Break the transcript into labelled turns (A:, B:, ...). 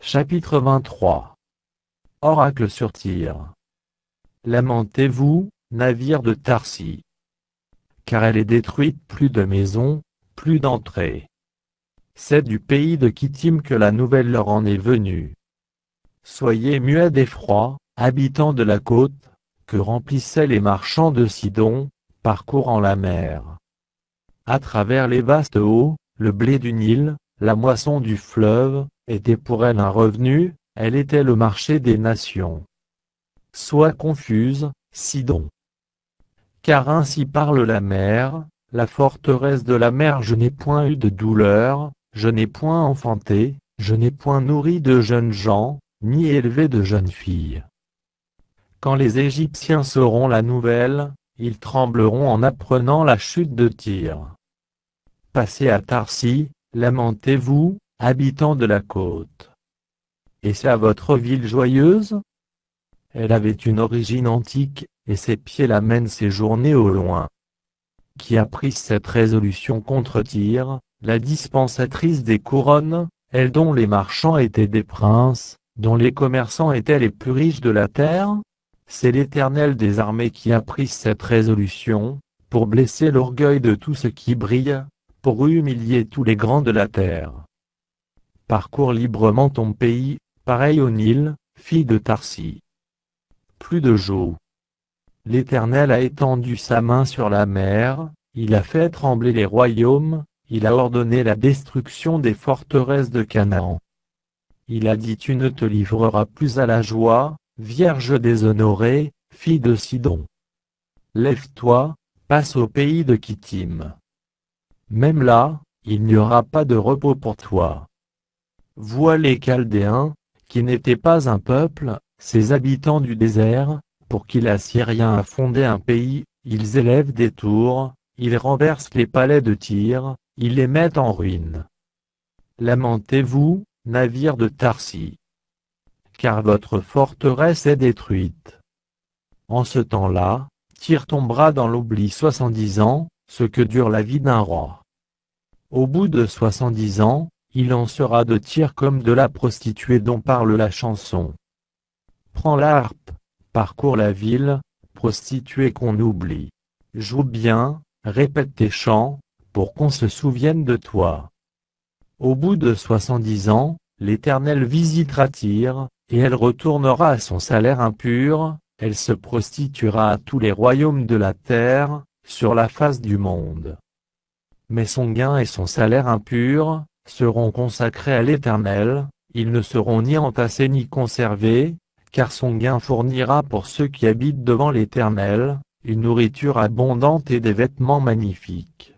A: Chapitre 23. Oracle sur Tyr. Lamentez-vous, navire de Tarsis. Car elle est détruite, plus de maisons, plus d'entrées. C'est du pays de Kittim que la nouvelle leur en est venue. Soyez muets d'effroi, habitants de la côte, que remplissaient les marchands de Sidon, parcourant la mer. À travers les vastes eaux, le blé du Nil, la moisson du fleuve, était pour elle un revenu, elle était le marché des nations. Sois confuse, Sidon. Car ainsi parle la mer, la forteresse de la mer. Je n'ai point eu de douleur, je n'ai point enfanté, je n'ai point nourri de jeunes gens, ni élevé de jeunes filles. Quand les Égyptiens sauront la nouvelle, ils trembleront en apprenant la chute de Tyr. Passez à Tarsis, lamentez-vous, habitants de la côte. Et c'est à votre ville joyeuse? Elle avait une origine antique, et ses pieds la mènent séjourner au loin. Qui a pris cette résolution contre Tyr, la dispensatrice des couronnes, elle dont les marchands étaient des princes, dont les commerçants étaient les plus riches de la terre? C'est l'Éternel des armées qui a pris cette résolution, pour blesser l'orgueil de tout ce qui brille, pour humilier tous les grands de la terre. Parcours librement ton pays, pareil au Nil, fille de Tarsis. Plus de joug. L'Éternel a étendu sa main sur la mer, il a fait trembler les royaumes, il a ordonné la destruction des forteresses de Canaan. Il a dit: tu ne te livreras plus à la joie, vierge déshonorée, fille de Sidon. Lève-toi, passe au pays de Kittim. Même là, il n'y aura pas de repos pour toi. Vois les Chaldéens, qui n'étaient pas un peuple, ces habitants du désert, pour qui l'Assyrien a fondé un pays, ils élèvent des tours, ils renversent les palais de Tyr, ils les mettent en ruine. Lamentez-vous, navires de Tarsis. Car votre forteresse est détruite. En ce temps-là, Tyr tombera dans l'oubli 70 ans, ce que dure la vie d'un roi. Au bout de 70 ans, il en sera de Tyr comme de la prostituée dont parle la chanson. Prends la harpe, parcours la ville, prostituée qu'on oublie. Joue bien, répète tes chants, pour qu'on se souvienne de toi. Au bout de 70 ans, l'Éternel visitera Tyr, et elle retournera à son salaire impur, elle se prostituera à tous les royaumes de la terre, sur la face du monde. Mais son gain et son salaire impur seront consacrés à l'Éternel, ils ne seront ni entassés ni conservés, car son gain fournira pour ceux qui habitent devant l'Éternel, une nourriture abondante et des vêtements magnifiques.